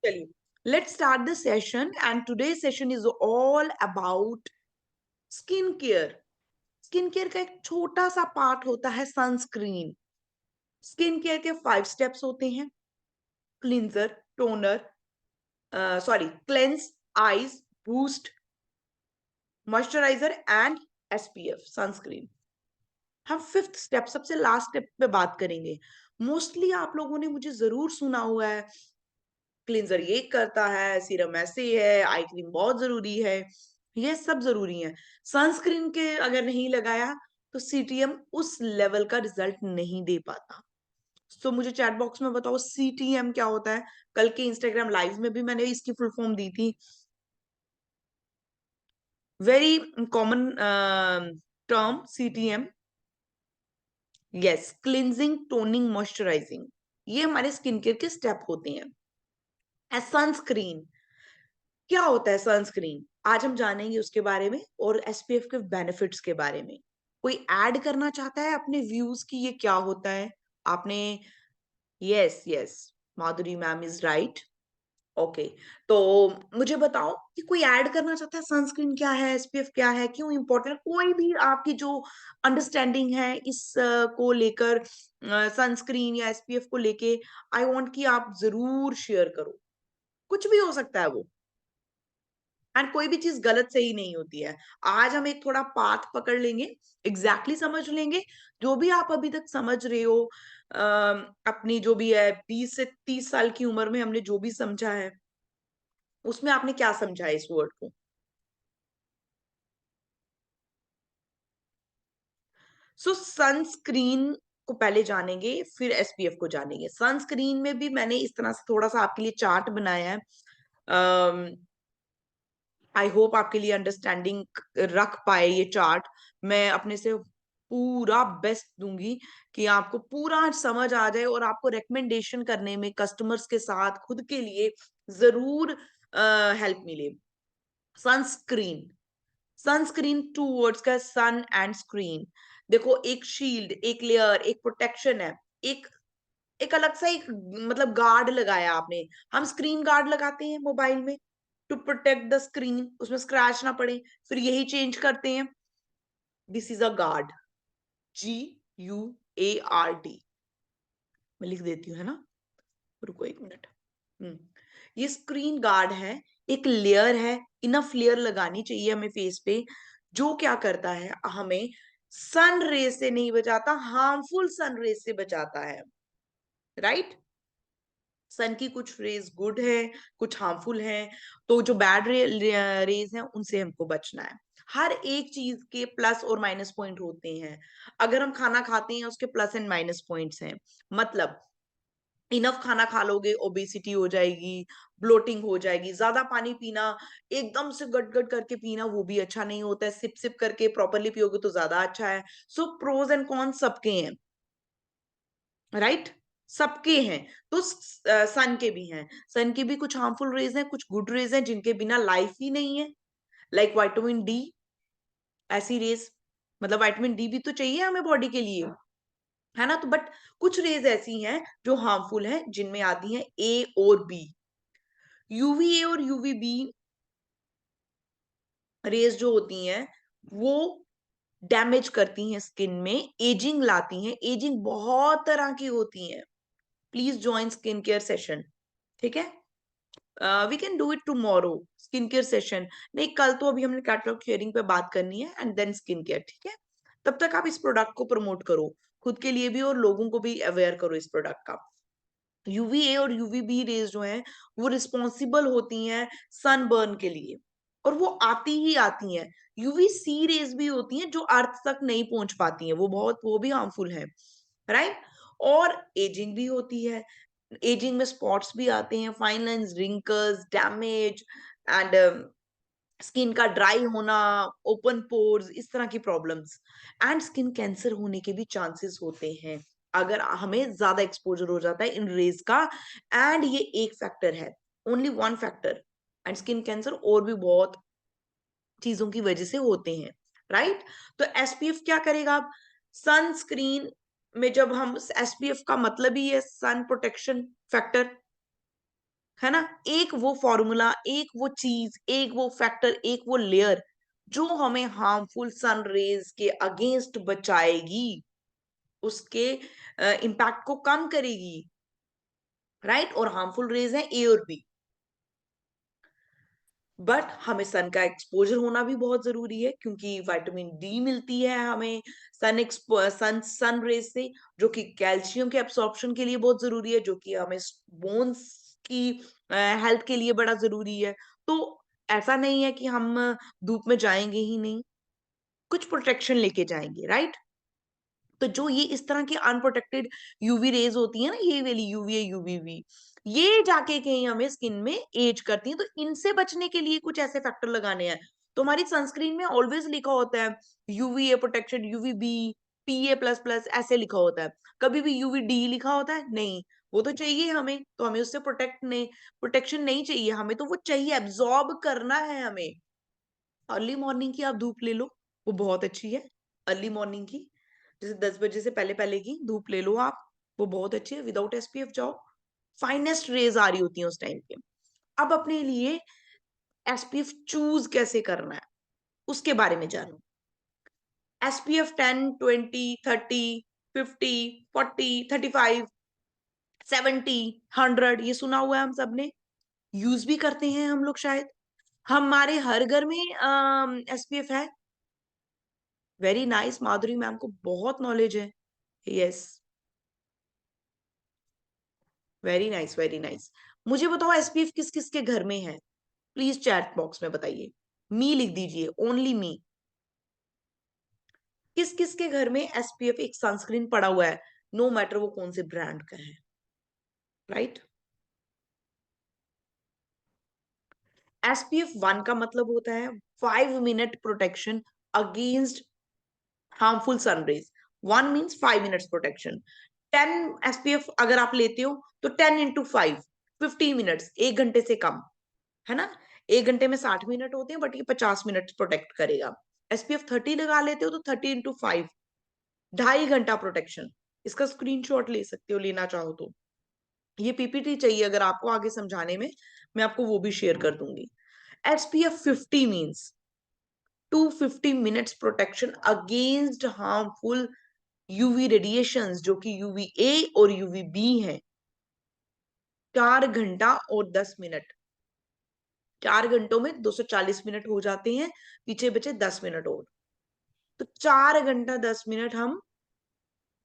चलिए, let's start the session and today's session is all about skin care. Skin care का एक छोटा सा पार्ट होता है सनस्क्रीन। स्किन केयर के 5 स्टेप्स होते हैं। Cleanser, toner, sorry, cleanse, eyes, boost, moisturiser and SPF sunscreen. हम फिफ्थ स्टेप, सबसे लास्ट स्टेप पे बात करेंगे। मोस्टली आप लोगों ने मुझे जरूर सुना हुआ है, क्लींजर ये करता है, सीरम ऐसे है, आई क्रीम बहुत जरूरी है। ये सब जरूरी है। सनस्क्रीन के अगर नहीं लगाया तो सीटीएम उस लेवल का रिजल्ट नहीं दे पाता। तो मुझे चैट बॉक्स में बताओ सीटीएम क्या होता है। कल के इंस्टाग्राम लाइव में भी मैंने इसकी फुल फॉर्म दी थी। Very common term CTM. Yes, cleansing, toning, moisturising, ये हमारे स्किन केयर के स्टेप होते हैं। सनस्क्रीन क्या होता है? सनस्क्रीन आज हम जानेंगे उसके बारे में और एसपीएफ के बेनिफिट्स के बारे में। कोई ऐड करना चाहता है अपने व्यूज की ये क्या होता है? आपने, yes yes, Madhuri ma'am is right. Okay, तो मुझे बताओ कि कोई ऐड करना चाहता है सनस्क्रीन क्या है, एसपीएफ क्या है, क्यों इंपॉर्टेंट है? कोई भी आपकी जो अंडरस्टैंडिंग है इस को लेकर, सनस्क्रीन या एसपीएफ को लेके, आई वांट कि आप जरूर शेयर करो। कुछ भी हो सकता है वो, एंड कोई भी चीज गलत सही नहीं होती है। आज हम एक थोड़ा पाथ पकड़ लेंगे, एग्जैक्टली समझ लेंगे जो भी आप अभी तक समझ रहे हो। अपनी जो भी है 20 से 30 साल की उम्र में हमने जो भी समझा है, उसमें आपने क्या समझा है इस वर्ड को? सो सनस्क्रीन को पहले जानेंगे, फिर एसपीएफ को जानेंगे। सनस्क्रीन में भी मैंने इस तरह से थोड़ा सा आपके लिए चार्ट बनाया है। आई होप आपके लिए अंडरस्टैंडिंग रख पाए ये चार्ट। मैं अपने से पूरा बेस्ट दूंगी कि आपको पूरा समझ आ जाए और आपको रिकमेंडेशन करने में कस्टमर्स के साथ खुद के लिए जरूर हेल्प मिले। सनस्क्रीन, सनस्क्रीन 2 वर्ड्स का, सन एंड स्क्रीन। देखो, एक शील्ड, एक लेयर, एक प्रोटेक्शन है। एक एक अलग सा एक मतलब गार्ड लगाया आपने। हम स्क्रीन गार्ड लगाते हैं मोबाइल में टू प्रोटेक्ट द स्क्रीन, उसमें स्क्रैच ना पड़े, फिर यही चेंज करते हैं। This is a guard, GUARD। मैं लिख देती हूँ, है ना? रुको 1 मिनट। ये स्क्रीन गार्ड है, एक लेयर है। इनफ लेयर लगानी चाहिए हमें फेस पे, जो क्या करता है, हमें सन रे से नहीं बचाता, हार्मफुल सन रे से बचाता है। राइट? सन की कुछ रेज गुड है, कुछ हार्मफुल है। तो जो बैड रेज हैं उनसे हमको बचना है। हर एक चीज के प्लस और माइनस पॉइंट होते हैं। अगर हम खाना खाते हैं उसके प्लस एंड माइनस पॉइंट्स हैं। मतलब इनफ खाना खा लोगे, ओबेसिटी हो जाएगी, ब्लोटिंग हो जाएगी। ज्यादा पानी पीना, एकदम से गट गट करके पीना, वो भी अच्छा नहीं होता है। सिप सिप करके प्रॉपरली पियोगे तो ज्यादा अच्छा है। सो प्रोज एंड कॉन्स सबके हैं। राइट? सबके हैं। तो सन के भी हैं। सन के भी कुछ हार्मफुल रेज हैं, कुछ गुड रेज हैं जिनके बिना लाइफ ही नहीं है। लाइक विटामिन डी, ऐसी रेज। मतलब विटामिन डी भी तो चाहिए हमें बॉडी के लिए, है ना? तो बट कुछ रेज ऐसी हैं जो हार्मफुल हैं, जिनमें आती हैं ए और बी। यूवीए और यूवीबी रेज जो होती हैं वो डैमेज करती हैं स्किन में, एजिंग लाती हैं। एजिंग बहुत तरह की होती है। Please join skin care session. ठीक है? We can do it tomorrow, skin care session. नहीं, कल तो अभी हमने कैटलॉग शेयरिंग पे बात करनी है एंड देन स्किन केयर। ठीक है? तब तक आप इस प्रोडक्ट को प्रमोट करो, खुद के लिए भी और लोगों को भी अवेयर करो इस प्रोडक्ट का। यूवीए और यूवीबी रेज जो हैं वो रिस्पॉन्सिबल होती हैं सनबर्न के लिए, और वो आती ही आती हैं। यूवीसी रेज भी होती हैं जो अर्थ तक नहीं पहुंच पाती हैं, वो भी हार्मफुल है। राइट? और एजिंग भी होती है। एजिंग में स्पॉट्स भी आते हैं, fine lines, wrinkles, damage and skin का ड्राई होना, ओपन पोर्स, इस तरह की प्रॉब्लम्स। एंड स्किन कैंसर होने के भी चांसेस होते हैं अगर हमें ज्यादा एक्सपोजर हो जाता है इन रेज का। एंड ये एक फैक्टर है, only one factor. And skin cancer और भी बहुत चीजों की वजह से होते हैं। राइट? तो एसपीएफ क्या करेगा अब? सनस्क्रीन में जब हम, एसपीएफ का मतलब ही है सन प्रोटेक्शन फैक्टर। है ना, एक वो फॉर्मूला, एक वो चीज, एक वो फैक्टर, एक वो लेयर जो हमें हार्मफुल सन रेज के अगेंस्ट बचाएगी, उसके इम्पैक्ट को कम करेगी, राइट। और हार्मफुल रेज है ए और बी, बट हमें सन का एक्सपोजर होना भी बहुत जरूरी है, क्योंकि विटामिन डी मिलती है हमें सन रेज से, जो कि कैल्शियम के एब्सॉर्प्शन के लिए बहुत जरूरी है, जो कि हमें बोन्स की हेल्थ के लिए बड़ा जरूरी है। तो ऐसा नहीं है कि हम धूप में जाएंगे ही नहीं, कुछ प्रोटेक्शन लेके जाएंगे, राइट। तो जो ये इस तरह की अनप्रोटेक्टेड यूवी रेज होती है ना, ये वाली यूवीए यूवीबी, ये जाके कहीं हमें स्किन में एज करती है। तो इनसे बचने के लिए कुछ ऐसे फैक्टर लगाने हैं। तो हमारी सनस्क्रीन में ऑलवेज लिखा होता है यूवीए प्रोटेक्शन, यूवीबी, पीए प्लस प्लस, ऐसे लिखा होता है। कभी भी यूवी डी लिखा होता है नहीं, वो तो चाहिए हमें, तो हमें उससे प्रोटेक्शन नहीं चाहिए, हमें तो वो चाहिए, एब्जॉर्ब करना है हमें। अर्ली मॉर्निंग की आप धूप ले लो, वो बहुत अच्छी है। अर्ली मॉर्निंग की, जैसे 10 बजे से पहले पहले की धूप ले लो आप, वो बहुत अच्छी है। विदाउट एसपीएफ जाओ, फाइनेस्ट रेज आ रही होती है उस टाइम पे। अब अपने लिए एसपीएफ चूज कैसे करना है, उसके बारे में जानो। एसपीएफ 10, 20, 30, 50, 40, 35, 70, 100, ये सुना हुआ है हम सबने, यूज भी करते हैं हम लोग शायद। हमारे हर घर में एसपीएफ है। वेरी नाइस, माधुरी मैम को बहुत नॉलेज है। Yes, very nice very nice. मुझे बताओ एसपीएफ किस किस के घर में है, प्लीज चैट बॉक्स में बताइए। मी लिख दीजिए, ओनली मी। किस किस के घर में एसपीएफ एक सनस्क्रीन पड़ा हुआ है, नो मैटर वो कौन से ब्रांड का है, राइट। SPF 1 का मतलब होता है 5 minute protection against harmful sun rays. 1 means 5 minutes protection. 10 SPF अगर आप लेते हो तो 10 × 5, 50 मिनट्स, 1 घंटे से कम, है ना। 1 घंटे में 60 मिनट होते हैं, बट ये 50 मिनट प्रोटेक्ट करेगा। SPF 30 लगा लेते हो तो 30 × 5, 2.5 घंटा प्रोटेक्शन। इसका स्क्रीनशॉट ले सकते हो, लेना चाहो तो। ये पीपीटी चाहिए अगर आपको आगे समझाने में, मैं आपको वो भी शेयर कर दूंगी। SPF 50 means 250 minutes protection against harmful UV radiations, जो कि यूवीए और यूवीबी है। 4 घंटा और 10 मिनट, 4 घंटों में 240 मिनट हो जाते हैं, पीछे बचे 10 मिनट और। तो 4 घंटा 10 मिनट हम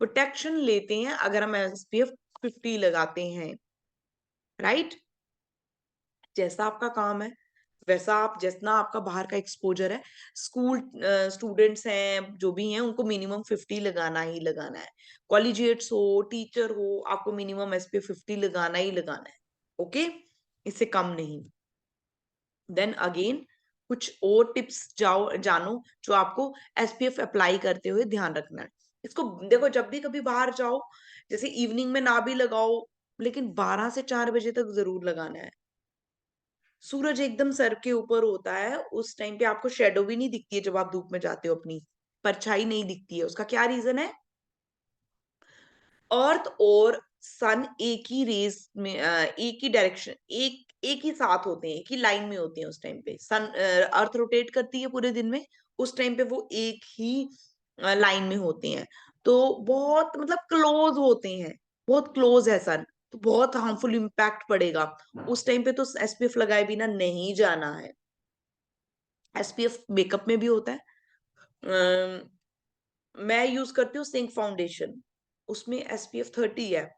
प्रोटेक्शन लेते हैं अगर हम SPF 50 लगाते हैं, राइट। जैसा आपका काम है वैसा आप, जितना आपका बाहर का एक्सपोजर है, स्कूल स्टूडेंट्स हैं जो भी हैं, उनको मिनिमम 50 लगाना ही लगाना है। कॉलेजिएट्स हो, टीचर हो, आपको मिनिमम SPF 50 लगाना ही लगाना है, ओके, इससे कम नहीं। देन अगेन कुछ और टिप्स जाओ जानो जो आपको SPF अप्लाई करते हुए ध्यान रखना है। इसको देखो, जब भी कभी बाहर जाओ, जैसे इवनिंग में ना भी लगाओ, लेकिन 12 से 4 बजे तक जरूर लगाना है। सूरज एकदम सर के ऊपर होता है, उस टाइम पे आपको शेडो भी नहीं दिखती है, जब आप धूप में जाते हो अपनी परछाई नहीं दिखती है। उसका क्या रीजन है? अर्थ और सन एक ही रेस में एक ही डायरेक्शन, एक ही साथ होते हैं, एक ही लाइन में होते हैं। उस टाइम पे सन अर्थ रोटेट करती है पूरे दिन में, उस टाइम पे वो एक ही लाइन में होते हैं। तो बहुत मतलब क्लोज होते हैं, बहुत क्लोज है सन, तो बहुत हार्मफुल इम्पैक्ट पड़ेगा। उस टाइम पे तो SPF लगाए बिना नहीं जाना है। SPF मेकअप में भी होता है। मैं यूज करती हूँ सिंक फाउंडेशन, उसमें SPF 30 है।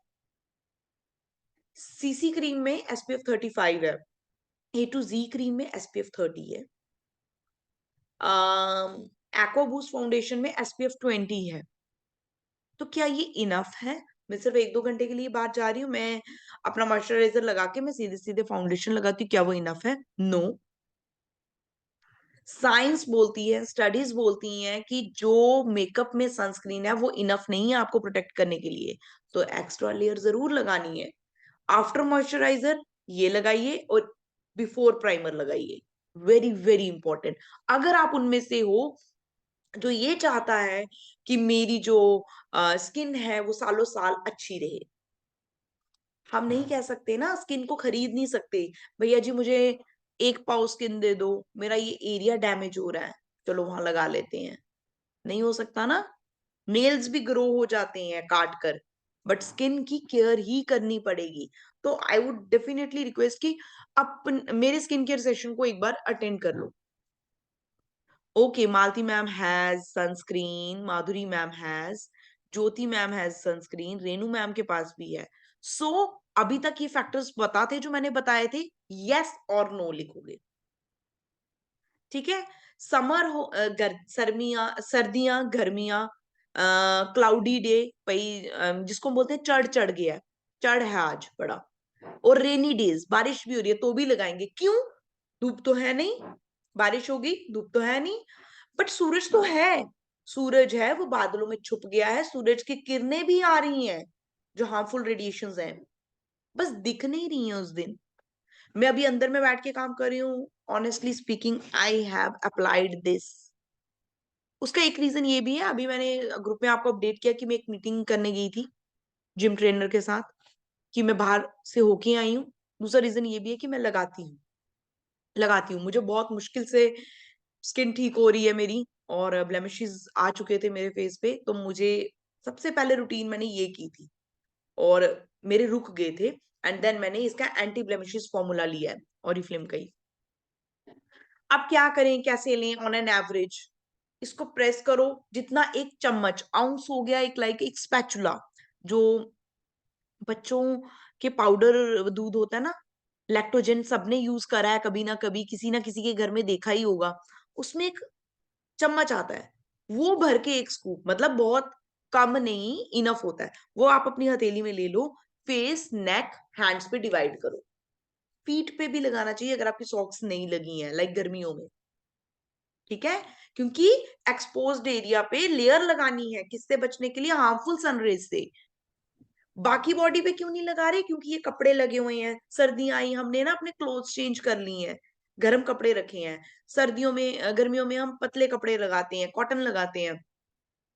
CC क्रीम में SPF 35 है। A to Z क्रीम में SPF 30 है। एक्वा बूस्ट फाउंडेशन में SPF 20 है। तो क्या ये इनफ है? मैं सिर्फ 1-2 घंटे के लिए बाहर जा रही हूँ, मैं अपना मॉइस्चराइजर लगा के मैं सीधे सीधे फाउंडेशन लगाती हूँ, क्या वो इनफ है? नो। साइंस बोलती है, स्टडीज बोलती हैं कि जो मेकअप में सनस्क्रीन है वो इनफ नहीं है आपको प्रोटेक्ट करने के लिए, तो एक्स्ट्रा लेयर जरूर लगानी है। आफ्टर मॉइस्चराइजर ये लगाइए और बिफोर प्राइमर लगाइए, वेरी वेरी इंपॉर्टेंट। अगर आप उनमें से हो जो ये चाहता है कि मेरी जो स्किन है वो सालों साल अच्छी रहे, हम नहीं कह सकते ना, स्किन को खरीद नहीं सकते, भैया जी मुझे 1 पाव स्किन दे दो, मेरा ये एरिया डैमेज हो रहा है, चलो वहां लगा लेते हैं। नहीं हो सकता ना। नेल्स भी ग्रो हो जाते हैं काट कर, बट स्किन की केयर ही करनी पड़ेगी। तो आई वुड डेफिनेटली रिक्वेस्ट कि अपन मेरे स्किन केयर सेशन को एक बार अटेंड कर लो। Okay, Malti ma'am has sunscreen, Madhuri ma'am has, Jyoti ma'am has sunscreen, Renu ma'am के पास भी है। सो अभी तक ये फैक्टर्स पता थे जो मैंने बताए थे, यस और नो लिखोगे, ठीक है। समर हो, सर्दियां, गर्मियां, क्लाउडी डे, भाई जिसको हम बोलते हैं चढ़ चढ़ गया, चढ़ है आज बड़ा, और रेनी डेज, बारिश भी हो रही है तो भी लगाएंगे, क्यों? धूप तो है नहीं, बारिश होगी, धूप तो है नहीं, बट सूरज तो है। सूरज है, वो बादलों में छुप गया है, सूरज की किरणें भी आ रही हैं जो हार्मफुल रेडिएशंस हैं, बस दिख नहीं रही हैं उस दिन। मैं अभी अंदर में बैठ के काम कर रही हूँ, honestly speaking I have applied this. उसका एक रीजन ये भी है, अभी मैंने ग्रुप में आपको अपडेट किया कि मैं एक मीटिंग करने गई थी जिम ट्रेनर के साथ, कि मैं बाहर से होके आई हूँ। दूसरा रीजन ये भी है कि मैं लगाती हूँ, मुझे बहुत मुश्किल से स्किन ठीक हो रही है मेरी, और ब्लेमिशेस आ चुके थे मेरे फेस पे, तो मुझे सबसे पहले रूटीन मैंने ये की थी, और मेरे रुक गए थे, एंड देन मैंने इसका एंटी ब्लेमिशेस फॉर्मूला लिया है ऑरिफ्लेम का ही। अब क्या करें, कैसे लें ऑन एन एवरेज? इसको प्रेस करो, जितना एक चम्मच आउंस हो गया, एक लाइक एक स्पैचुला, जो बच्चों के पाउडर दूध होता है ना, लैक्टोजेन, सबने यूज करा है कभी ना कभी, किसी ना किसी के घर में देखा ही होगा, उसमें एक चम्मच आता है, वो भर के एक स्कूप, मतलब बहुत कम नहीं, इनफ होता है, वो आप अपनी हथेली में ले लो, फेस, नेक, हैंड्स पे डिवाइड करो। फीट पे भी लगाना चाहिए अगर आपकी सॉक्स नहीं लगी हैं, लाइक गर्मियों में, ठीक है, क्योंकि एक्सपोज्ड एरिया पे लेयर लगानी है, किससे बचने के लिए? हार्मफुल सनरेज से। बाकी बॉडी पे क्यों नहीं लगा रहे? क्योंकि ये कपड़े लगे हुए हैं, सर्दियां आई, हमने ना अपने क्लोथ्स चेंज कर ली हैं, गर्म कपड़े रखे हैं, सर्दियों में गर्मियों में हम पतले कपड़े लगाते हैं, कॉटन लगाते हैं।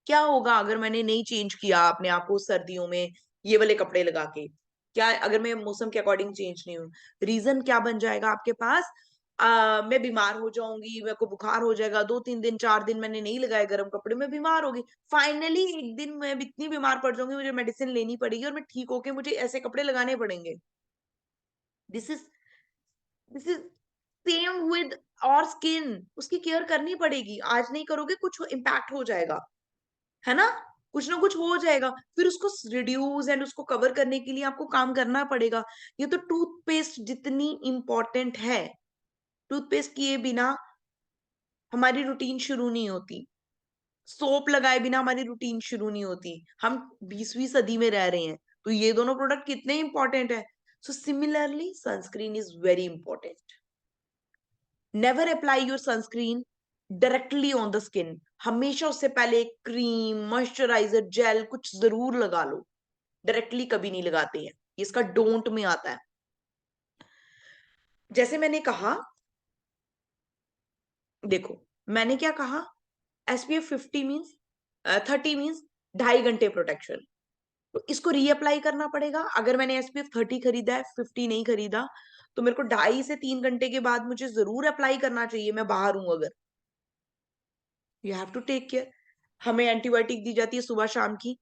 क्या होगा अगर मैंने नहीं चेंज किया अपने आप को सर्दियों में ये वाले कपड़े लगा के? क्या अगर मैं मौसम के अकॉर्डिंग चेंज नहीं हूँ? रीजन क्या बन जाएगा आपके पास? मैं बीमार हो जाऊंगी, मेरे को बुखार हो जाएगा, 2-3 दिन 4 दिन मैंने नहीं लगाए गर्म कपड़े, मैं बीमार होगी, फाइनली एक दिन मैं इतनी बीमार पड़ जाऊंगी, मुझे मेडिसिन लेनी पड़ेगी, और मैं ठीक होके मुझे ऐसे कपड़े लगाने पड़ेंगे। This is this is same with और स्किन, उसकी केयर करनी पड़ेगी, आज नहीं करोगे कुछ इम्पैक्ट हो जाएगा, है ना? कुछ ना कुछ हो जाएगा, फिर उसको रिड्यूस एंड उसको कवर करने के लिए आपको काम करना पड़ेगा। ये तो टूथपेस्ट जितनी इंपॉर्टेंट है, टूथपेस्ट किए बिना हमारी रूटीन शुरू नहीं होती, सोप लगाए बिना हमारी रूटीन शुरू नहीं होती, हम 20वीं सदी में रह रहे हैं, तो ये दोनों प्रोडक्ट कितने इंपॉर्टेंट है। So similarly sunscreen is very important. Never apply your sunscreen directly on the skin, हमेशा उससे पहले क्रीम, मॉइस्चराइजर, जेल कुछ जरूर लगा लो, डायरेक्टली कभी नहीं लगाते हैं, ये इसका डोंट में आता है। जैसे मैंने कहा, देखो मैंने क्या कहा, SPF 50 मीन्स 30 मीन्स 2.5 घंटे प्रोटेक्शन, तो इसको रीअप्लाई करना पड़ेगा। अगर मैंने SPF 30 खरीदा है, 50 नहीं खरीदा, तो मेरे को 2.5 से 3 घंटे के बाद मुझे जरूर अप्लाई करना चाहिए, मैं बाहर हूं अगर। You have to take care. हमें एंटीबायोटिक दी जाती है सुबह शाम की,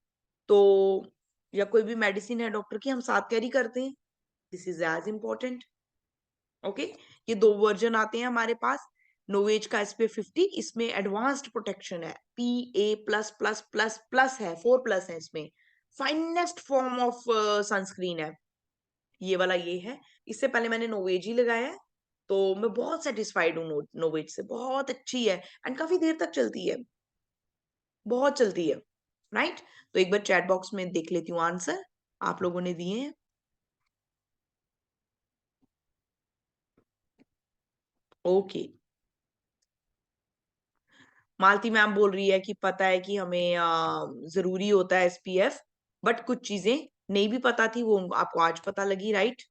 तो या कोई भी मेडिसिन है डॉक्टर की, हम साथ कैरी करते हैं, this is as important. Okay, ये 2 वर्जन आते हैं हमारे पास। नोवेज का SPF 50, इसमें एडवांस्ड प्रोटेक्शन है, PA++++ है, 4+ है इसमें, फाइनेस्ट फॉर्म ऑफ सनस्क्रीन है ये वाला, ये है। इससे पहले मैंने नोवेज ही लगाया है, तो मैं बहुत सेटिस्फाइड हूँ नोवेज से, बहुत अच्छी है, एंड काफी देर तक चलती है, बहुत चलती है, राइट? तो एक बार चैट बॉक्स में देख लेती हूँ आंसर आप लोगों ने दिए हैं। ओके, मालती मैम बोल रही है कि पता है कि हमें जरूरी होता है SPF, बट कुछ चीजें नहीं भी पता थी, वो आपको आज पता लगी, राइट?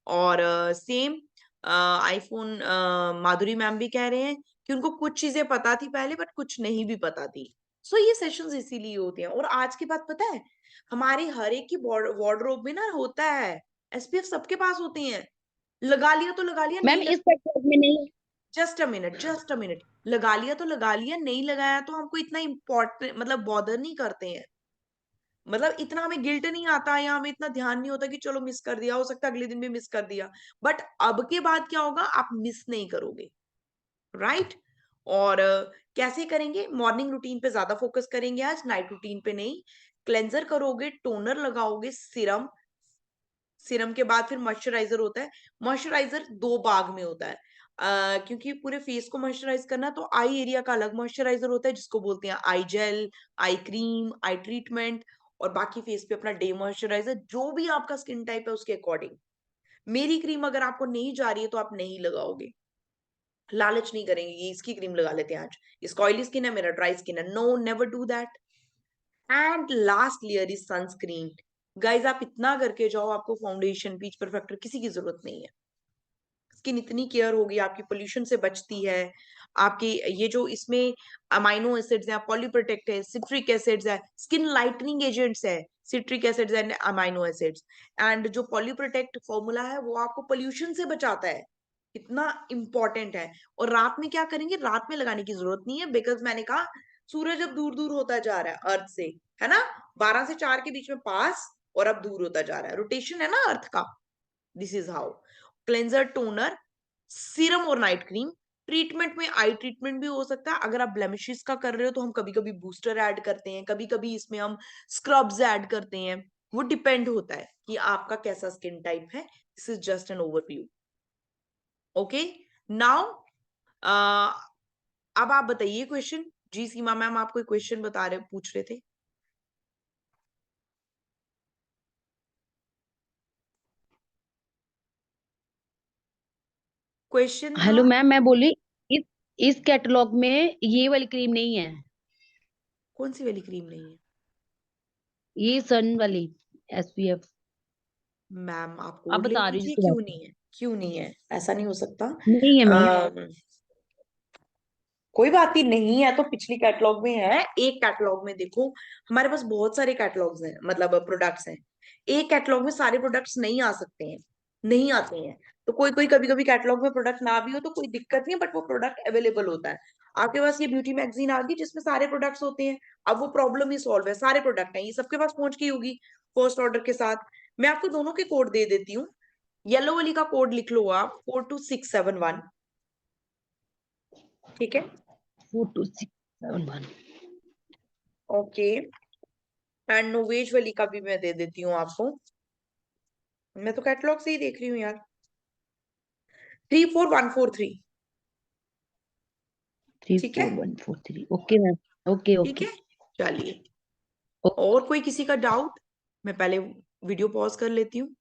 और सेम आईफोन, माधुरी मैम भी कह रहे हैं कि उनको कुछ चीजें पता थी पहले, बट कुछ नहीं भी पता थी। सो ये सेशंस इसीलिए होते हैं। और आज की बात पता है, हमारे हर एक की वार्डरोब में ना होता है SPF सबके पास होते हैं, लगा लिया तो लगा लिया, मैम नहीं इस कैटलॉग में नहीं है। जस्ट अ मिनट, लगा लिया तो लगा लिया, नहीं लगाया तो हमको इतना इम्पोर्टेंट मतलब बॉदर नहीं करते हैं, मतलब इतना हमें गिल्ट नहीं आता या हमें इतना ध्यान नहीं होता कि चलो मिस कर दिया, हो सकता है अगले दिन भी मिस कर दिया, बट अब के बाद क्या होगा, आप मिस नहीं करोगे, राइट। और कैसे करेंगे, मॉर्निंग रूटीन पे ज्यादा फोकस करेंगे आज, नाइट रूटीन पे नहीं। क्लेंजर करोगे, टोनर लगाओगे, सीरम, सीरम के बाद फिर मॉइस्चराइजर होता है। मॉइस्चराइजर दो भाग में होता है, क्योंकि पूरे फेस को मॉइस्चराइज करना है, तो आई एरिया का अलग मॉइस्चराइजर होता है जिसको बोलते हैं आई जेल, आई क्रीम, आई ट्रीटमेंट, और बाकी फेस पे अपना डे मॉइस्चराइजर, जो भी आपका स्किन टाइप है उसके अकॉर्डिंग। मेरी क्रीम अगर आपको नहीं जा रही है तो आप नहीं लगाओगे, लालच नहीं करेंगे ये इसकी क्रीम लगा लेते हैं आज, इसका ऑयली स्किन है, मेरा ड्राई स्किन है, no never do that. And last layer is sunscreen. Guys आप इतना करके जाओ, आपको फाउंडेशन, पीच परफेक्टर किसी की जरूरत नहीं है। स्किन इतनी केयर होगी आपकी, पोल्यूशन से बचती है आपकी, ये जो इसमें अमाइनो एसिड्स हैं, पॉलीप्रोटेक्ट है, सिट्रिक एसिड्स है, स्किन लाइटनिंग एजेंट्स है, citric acids and amino acids, and जो पॉलीप्रोटेक्ट फॉर्मूला है वो आपको पोल्यूशन से बचाता है, इतना इंपॉर्टेंट है। और रात में क्या करेंगे, रात में लगाने की जरूरत नहीं है, बिकॉज मैंने कहा सूरज अब दूर दूर होता जा रहा है अर्थ से, है ना, 12 से 4 के बीच में पास, और अब दूर होता जा रहा है, रोटेशन है ना अर्थ का। This is how. Cleanser, toner, serum और नाइट क्रीम। ट्रीटमेंट में आई ट्रीटमेंट भी हो सकता है, अगर आप ब्लेमिशेस का कर रहे हो तो हम कभी कभी बूस्टर ऐड करते हैं, कभी कभी इसमें हम स्क्रब्स ऐड करते हैं, वो डिपेंड होता है कि आपका कैसा स्किन टाइप है। This is just an overview. Okay, now अब आप बताइए क्वेश्चन। जी सीमा मैम, आप कोई क्वेश्चन बता रहे पूछ रहे थे? क्वेश्चन था। हेलो मैम, मैं बोली इस इस कैटलॉग में ये वाली क्रीम नहीं है। कौन सी वाली क्रीम नहीं है? ये सन वाली SPF। मैम आप आप कोड ले बता रही हो लीजिए, जिसकी बात क्यों कर। नहीं है, क्यों नहीं है, ऐसा नहीं हो सकता। नहीं है मैम। कोई बात ही नहीं है तो पिछली कैटलॉग में है, एक कैटलॉग में देखो, हमारे पास बहुत सारे कैटलॉग्स हैं, मतलब प्रोडक्ट्स हैं, एक कैटलॉग में सारे प्रोडक्ट्स नहीं आ सकते हैं, नहीं आते हैं, तो कोई कोई कभी कभी कैटलॉग में प्रोडक्ट ना भी हो तो कोई दिक्कत नहीं है, बट वो प्रोडक्ट अवेलेबल होता है। आपके पास ये ब्यूटी मैगजीन आ गई जिसमें सारे प्रोडक्ट्स होते हैं, अब वो प्रॉब्लम ही सॉल्व है, सारे प्रोडक्ट हैं, ये सबके पास पहुंच गई होगी फर्स्ट ऑर्डर के साथ। मैं आपको दोनों के कोड दे देती हूँ। येलो वाली का कोड लिख लो आप, 42671। ठीक है, 42671। ओके। एंड नोवेज वाली का भी मैं दे देती हूँ आपको, मैं तो कैटलॉग से ही देख रही हूँ यार, 34143। थ्री ठीक है, four one four three okay ma'am. Okay ठीक ओके। है, चलिए। और कोई किसी का डाउट? मैं पहले वीडियो पॉज कर लेती हूँ।